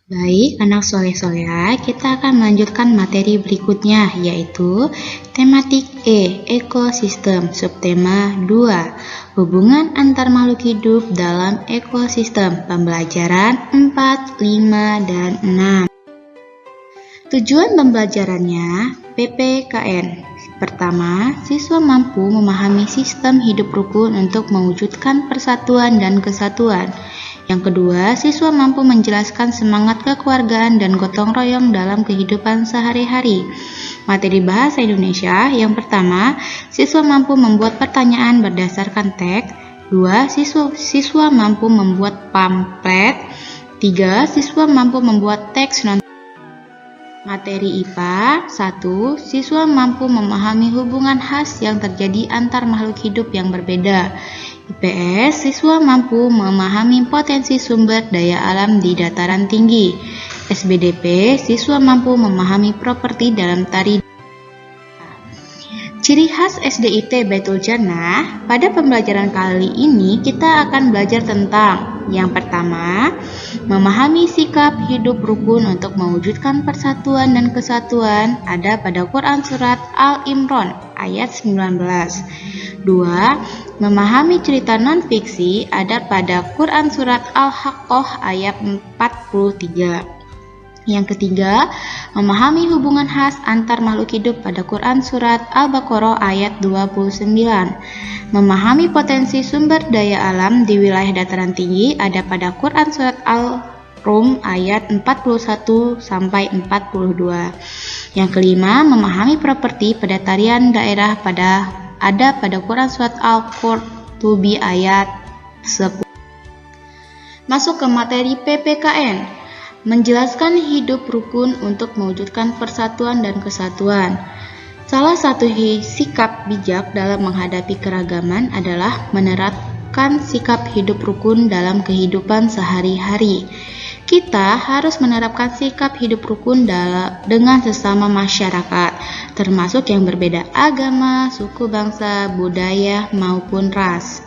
Baik, anak soleh-soleha, kita akan melanjutkan materi berikutnya, yaitu tematik E, ekosistem, subtema 2, hubungan antar makhluk hidup dalam ekosistem, pembelajaran 4, 5, dan 6. Tujuan pembelajarannya, PPKN. Pertama, siswa mampu memahami sistem hidup rukun untuk mewujudkan persatuan dan kesatuan. Yang kedua, siswa mampu menjelaskan semangat kekeluargaan dan gotong royong dalam kehidupan sehari-hari. Materi bahasa Indonesia, yang pertama, siswa mampu membuat pertanyaan berdasarkan teks. 2. Siswa mampu membuat pamflet. 3. Siswa mampu membuat teks non. Materi IPA 1. Siswa mampu memahami hubungan khas yang terjadi antar makhluk hidup yang berbeda. IPS, siswa mampu memahami potensi sumber daya alam di dataran tinggi. SBDP, siswa mampu memahami properti dalam tari. Ciri khas SDIT Baitul Jannah. Pada pembelajaran kali ini kita akan belajar tentang yang pertama, memahami sikap hidup rukun untuk mewujudkan persatuan dan kesatuan ada pada Quran Surat Al-Imran ayat 19. 2. Memahami cerita non-fiksi ada pada Quran Surat Al-Haqqah ayat 43. Yang ketiga, memahami hubungan khas antar makhluk hidup pada Quran Surat Al-Baqarah ayat 29. Memahami potensi sumber daya alam di wilayah dataran tinggi ada pada Quran Surat Al-Rum ayat 41-42. Yang kelima, memahami properti pada tarian daerah ada pada Quran Surat Al-Qurtubi ayat 10. Masuk ke materi PPKN. Menjelaskan hidup rukun untuk mewujudkan persatuan dan kesatuan. Salah satu sikap bijak dalam menghadapi keragaman adalah menerapkan sikap hidup rukun dalam kehidupan sehari-hari. Kita harus menerapkan sikap hidup rukun dengan sesama masyarakat, termasuk yang berbeda agama, suku bangsa, budaya, maupun ras.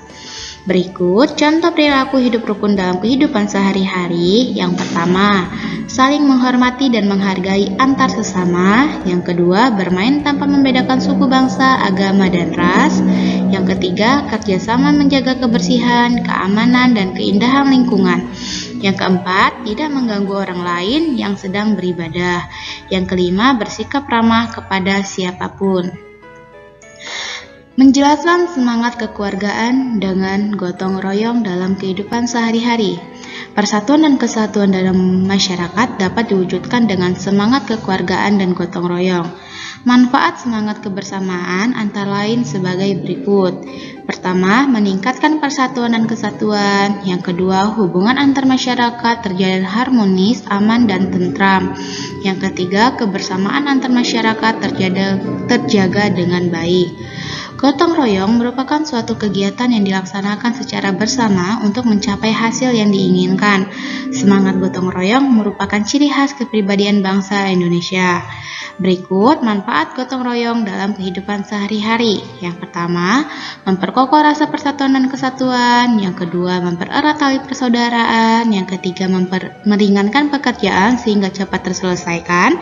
Berikut contoh perilaku hidup rukun dalam kehidupan sehari-hari. Yang pertama, saling menghormati dan menghargai antar sesama. Yang kedua, bermain tanpa membedakan suku bangsa, agama, dan ras. Yang ketiga, kerjasama menjaga kebersihan, keamanan, dan keindahan lingkungan. Yang keempat, tidak mengganggu orang lain yang sedang beribadah. Yang kelima, bersikap ramah kepada siapapun. Menjelaskan semangat kekeluargaan dengan gotong royong dalam kehidupan sehari-hari. Persatuan dan kesatuan dalam masyarakat dapat diwujudkan dengan semangat kekeluargaan dan gotong royong. Manfaat semangat kebersamaan antara lain sebagai berikut. Pertama, meningkatkan persatuan dan kesatuan. Yang kedua, hubungan antar masyarakat terjalin harmonis, aman, dan tentram. Yang ketiga, kebersamaan antar masyarakat terjaga dengan baik. Gotong royong merupakan suatu kegiatan yang dilaksanakan secara bersama untuk mencapai hasil yang diinginkan. Semangat gotong royong merupakan ciri khas kepribadian bangsa Indonesia. Berikut manfaat gotong royong dalam kehidupan sehari-hari. Yang pertama, memperkokoh rasa persatuan dan kesatuan. Yang kedua, mempererat tali persaudaraan. Yang ketiga, meringankan pekerjaan sehingga cepat terselesaikan.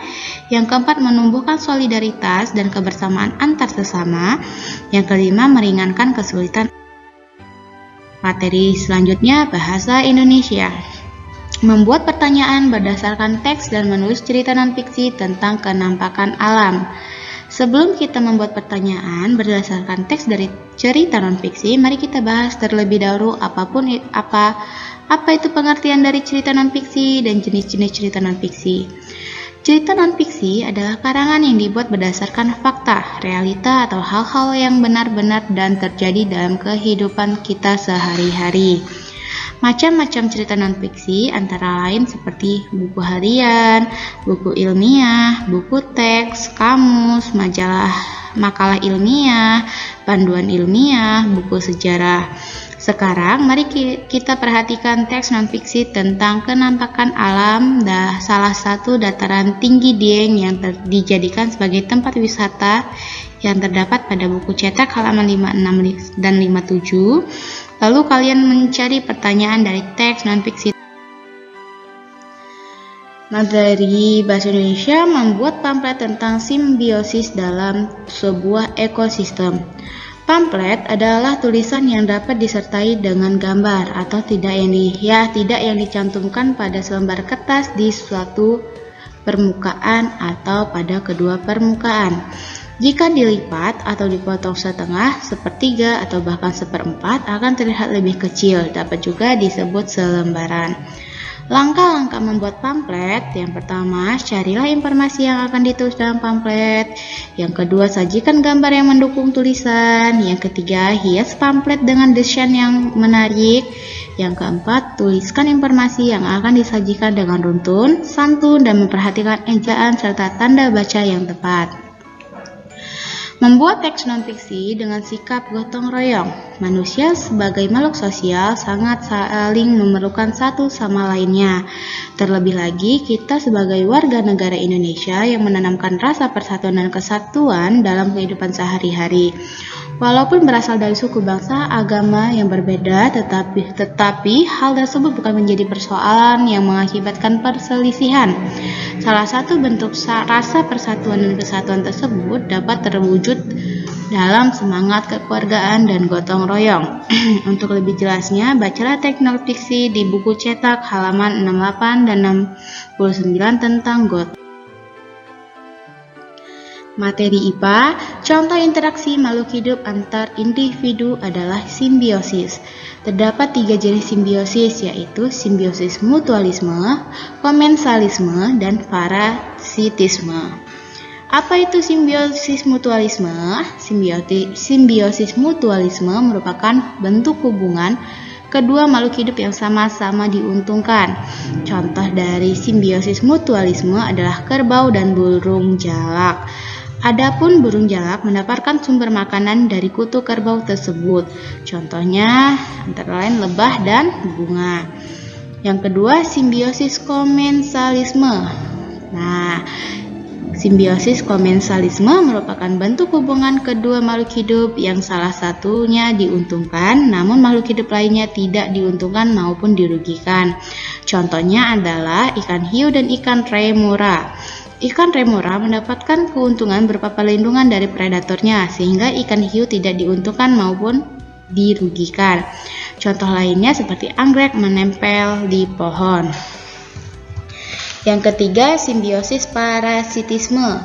Yang keempat, menumbuhkan solidaritas dan kebersamaan antar sesama. Yang kelima, meringankan kesulitan. Materi selanjutnya, bahasa Indonesia. Membuat pertanyaan berdasarkan teks dan menulis cerita non-fiksi tentang kenampakan alam. Sebelum kita membuat pertanyaan berdasarkan teks dari cerita non-fiksi, mari kita bahas terlebih dahulu apa itu pengertian dari cerita non-fiksi dan jenis-jenis cerita non-fiksi. Cerita non-fiksi adalah karangan yang dibuat berdasarkan fakta, realita, atau hal-hal yang benar-benar dan terjadi dalam kehidupan kita sehari-hari. Macam-macam cerita non-fiksi antara lain seperti buku harian, buku ilmiah, buku teks, kamus, makalah ilmiah, panduan ilmiah, buku sejarah. Sekarang mari kita perhatikan teks non-fiksi tentang kenampakan alam salah satu dataran tinggi Dieng yang dijadikan sebagai tempat wisata yang terdapat pada buku cetak halaman 56 dan 57. Lalu kalian mencari pertanyaan dari teks non-fiksi. Materi Bahasa Indonesia membuat pamflet tentang simbiosis dalam sebuah ekosistem. Pamflet adalah tulisan yang dapat disertai dengan gambar atau tidak yang dicantumkan pada selembar kertas di suatu permukaan atau pada kedua permukaan. Jika dilipat atau dipotong setengah, sepertiga, atau bahkan seperempat akan terlihat lebih kecil, dapat juga disebut selembaran. Langkah-langkah membuat pamflet. Yang pertama, carilah informasi yang akan ditulis dalam pamflet. Yang kedua, sajikan gambar yang mendukung tulisan. Yang ketiga, hias pamflet dengan desain yang menarik. Yang keempat, tuliskan informasi yang akan disajikan dengan runtun, santun, dan memperhatikan ejaan serta tanda baca yang tepat. Membuat teks non-fiksi dengan sikap gotong royong. Manusia sebagai makhluk sosial sangat saling memerlukan satu sama lainnya. Terlebih lagi, kita sebagai warga negara Indonesia yang menanamkan rasa persatuan dan kesatuan dalam kehidupan sehari-hari. Walaupun berasal dari suku bangsa agama yang berbeda, tetapi hal tersebut bukan menjadi persoalan yang mengakibatkan perselisihan. Salah satu bentuk rasa persatuan dan kesatuan tersebut dapat terwujud dalam semangat kekeluargaan dan gotong royong. Untuk lebih jelasnya, bacalah teks non-fiksi di buku cetak halaman 68 dan 69 tentang gotong. Materi IPA, contoh interaksi makhluk hidup antar individu adalah simbiosis. Terdapat 3 jenis simbiosis, yaitu simbiosis mutualisme, komensalisme, dan parasitisme. Apa itu simbiosis mutualisme? Simbiosis mutualisme merupakan bentuk hubungan kedua makhluk hidup yang sama-sama diuntungkan. Contoh dari simbiosis mutualisme adalah kerbau dan burung jalak. Adapun burung jalak mendapatkan sumber makanan dari kutu kerbau tersebut. Contohnya antara lain lebah dan bunga. Yang kedua, simbiosis komensalisme. Nah, simbiosis komensalisme merupakan bentuk hubungan kedua makhluk hidup yang salah satunya diuntungkan, namun makhluk hidup lainnya tidak diuntungkan maupun dirugikan. Contohnya adalah ikan hiu dan ikan remora. Ikan remora mendapatkan keuntungan berupa perlindungan dari predatornya, sehingga ikan hiu tidak diuntungkan maupun dirugikan. Contoh lainnya seperti anggrek menempel di pohon. Yang ketiga, simbiosis parasitisme.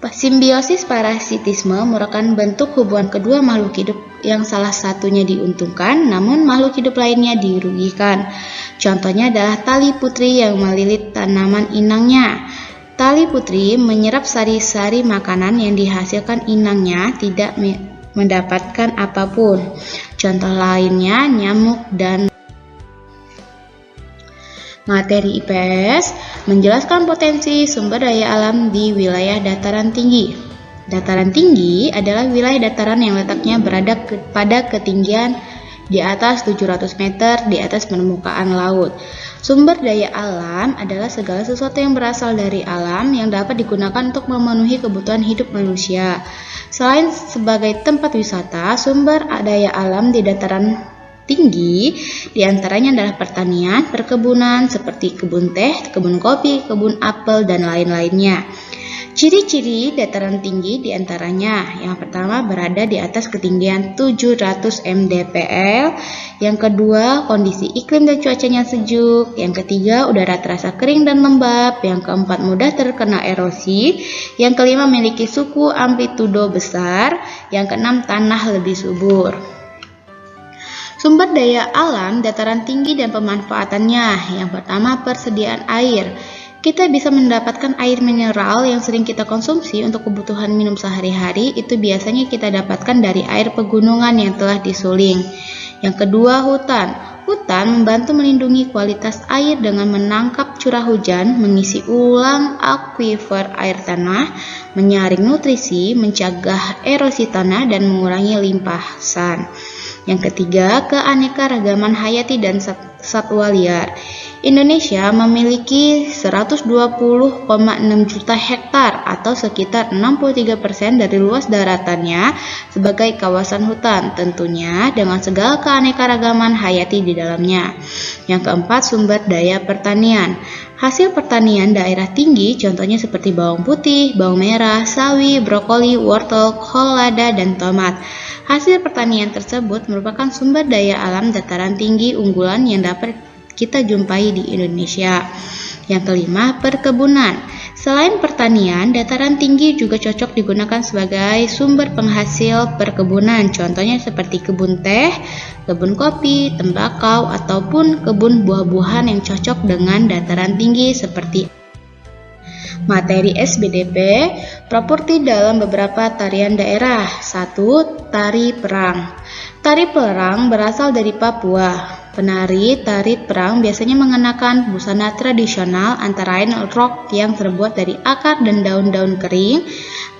Simbiosis parasitisme merupakan bentuk hubungan kedua makhluk hidup yang salah satunya diuntungkan, namun makhluk hidup lainnya dirugikan. Contohnya adalah tali putri yang melilit tanaman inangnya. Tali putri menyerap sari-sari makanan yang dihasilkan inangnya, tidak mendapatkan apapun. Contoh lainnya nyamuk dan materi IPS menjelaskan potensi sumber daya alam di wilayah dataran tinggi. Dataran tinggi adalah wilayah dataran yang letaknya berada pada ketinggian di atas 700 meter di atas permukaan laut. Sumber daya alam adalah segala sesuatu yang berasal dari alam yang dapat digunakan untuk memenuhi kebutuhan hidup manusia. Selain sebagai tempat wisata, sumber daya alam di dataran tinggi diantaranya adalah pertanian, perkebunan seperti kebun teh, kebun kopi, kebun apel, dan lain-lainnya. Ciri-ciri dataran tinggi diantaranya, yang pertama berada di atas ketinggian 700 mdpl, yang kedua kondisi iklim dan cuacanya sejuk, yang ketiga udara terasa kering dan lembab, yang keempat mudah terkena erosi, yang kelima memiliki suhu amplitudo besar, yang keenam tanah lebih subur. Sumber daya alam dataran tinggi dan pemanfaatannya. Yang pertama, persediaan air. Kita bisa mendapatkan air mineral yang sering kita konsumsi untuk kebutuhan minum sehari-hari, itu biasanya kita dapatkan dari air pegunungan yang telah disuling. Yang kedua, hutan. Hutan membantu melindungi kualitas air dengan menangkap curah hujan, mengisi ulang aquifer air tanah, menyaring nutrisi, mencegah erosi tanah, dan mengurangi limpasan. Yang ketiga, keanekaragaman hayati dan satwa liar. Indonesia memiliki 120,6 juta hektar atau sekitar 63% dari luas daratannya sebagai kawasan hutan, tentunya dengan segala keanekaragaman hayati di dalamnya. Yang keempat, sumber daya pertanian. Hasil pertanian daerah tinggi contohnya seperti bawang putih, bawang merah, sawi, brokoli, wortel, kol lada, dan tomat. Hasil pertanian tersebut merupakan sumber daya alam dataran tinggi unggulan yang dapat kita jumpai di Indonesia. Yang kelima, perkebunan. Selain pertanian, dataran tinggi juga cocok digunakan sebagai sumber penghasil perkebunan, contohnya seperti kebun teh, kebun kopi, tembakau, ataupun kebun buah-buahan yang cocok dengan dataran tinggi seperti materi SBDP, properti dalam beberapa tarian daerah. 1. Tari perang. Tari perang berasal dari Papua. Penari tari perang biasanya mengenakan busana tradisional antara lain rok yang terbuat dari akar dan daun-daun kering,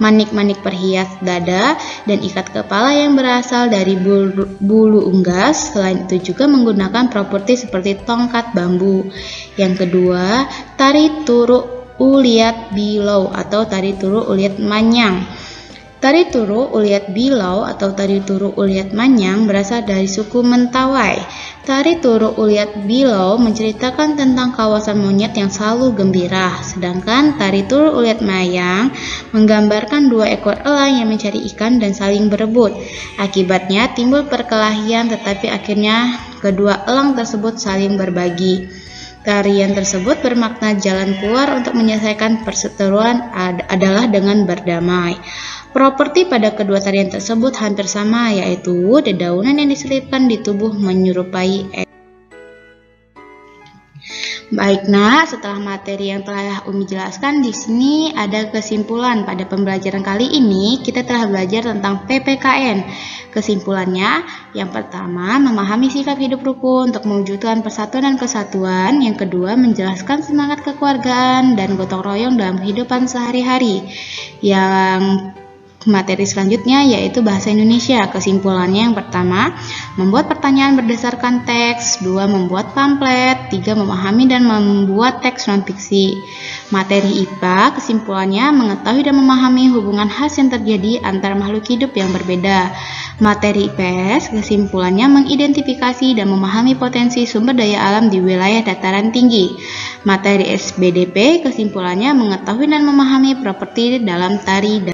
manik-manik perhias dada, dan ikat kepala yang berasal dari bulu unggas. Selain itu juga menggunakan properti seperti tongkat bambu. Yang kedua, tari turu uliat bilau atau tari turu uliat manyang. Tari turu uliat bilau atau tari turu uliat manyang berasal dari suku Mentawai. Tari turu uliat bilau menceritakan tentang kawasan monyet yang selalu gembira, sedangkan tari turu uliat manyang menggambarkan dua ekor elang yang mencari ikan dan saling berebut. Akibatnya timbul perkelahian, tetapi akhirnya kedua elang tersebut saling berbagi. Tarian tersebut bermakna jalan keluar untuk menyelesaikan perseteruan adalah dengan berdamai. Properti pada kedua tarian tersebut hampir sama, yaitu dedaunan yang diselipkan di tubuh menyerupai Baik, Nak, setelah materi yang telah Umi jelaskan di sini ada kesimpulan. Pada pembelajaran kali ini kita telah belajar tentang PPKN. Kesimpulannya, yang pertama, memahami sikap hidup rukun untuk mewujudkan persatuan dan kesatuan. Yang kedua, menjelaskan semangat kekeluargaan dan gotong royong dalam kehidupan sehari-hari. Yang materi selanjutnya yaitu bahasa Indonesia. Kesimpulannya yang pertama, membuat pertanyaan berdasarkan teks. 2. Membuat pamflet. 3. Memahami dan membuat teks non-fiksi. Materi IPA, kesimpulannya mengetahui dan memahami hubungan khas yang terjadi antara makhluk hidup yang berbeda. Materi IPS, kesimpulannya mengidentifikasi dan memahami potensi sumber daya alam di wilayah dataran tinggi. Materi SBDP, kesimpulannya mengetahui dan memahami properti dalam tari.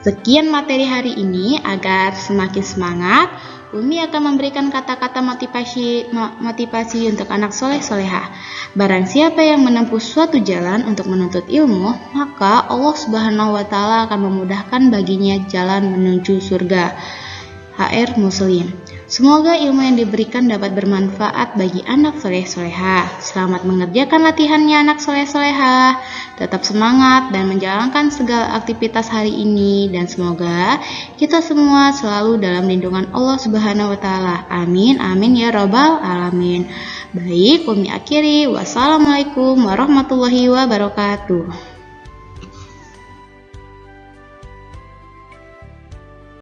Sekian materi hari ini. Agar semakin semangat, Umi akan memberikan kata-kata motivasi untuk anak soleh-solehah. Barang siapa yang menempuh suatu jalan untuk menuntut ilmu, maka Allah Subhanahu wa Ta'ala akan memudahkan baginya jalan menuju surga. HR Muslim. Semoga ilmu yang diberikan dapat bermanfaat bagi anak soleh-solehah. Selamat mengerjakan latihannya anak soleh-solehah. Tetap semangat dan menjalankan segala aktivitas hari ini. Dan semoga kita semua selalu dalam lindungan Allah Subhanahu wa Ta'ala. Amin, amin ya Rabbal Alamin. Baik, Umi akhiri. Wassalamualaikum warahmatullahi wabarakatuh.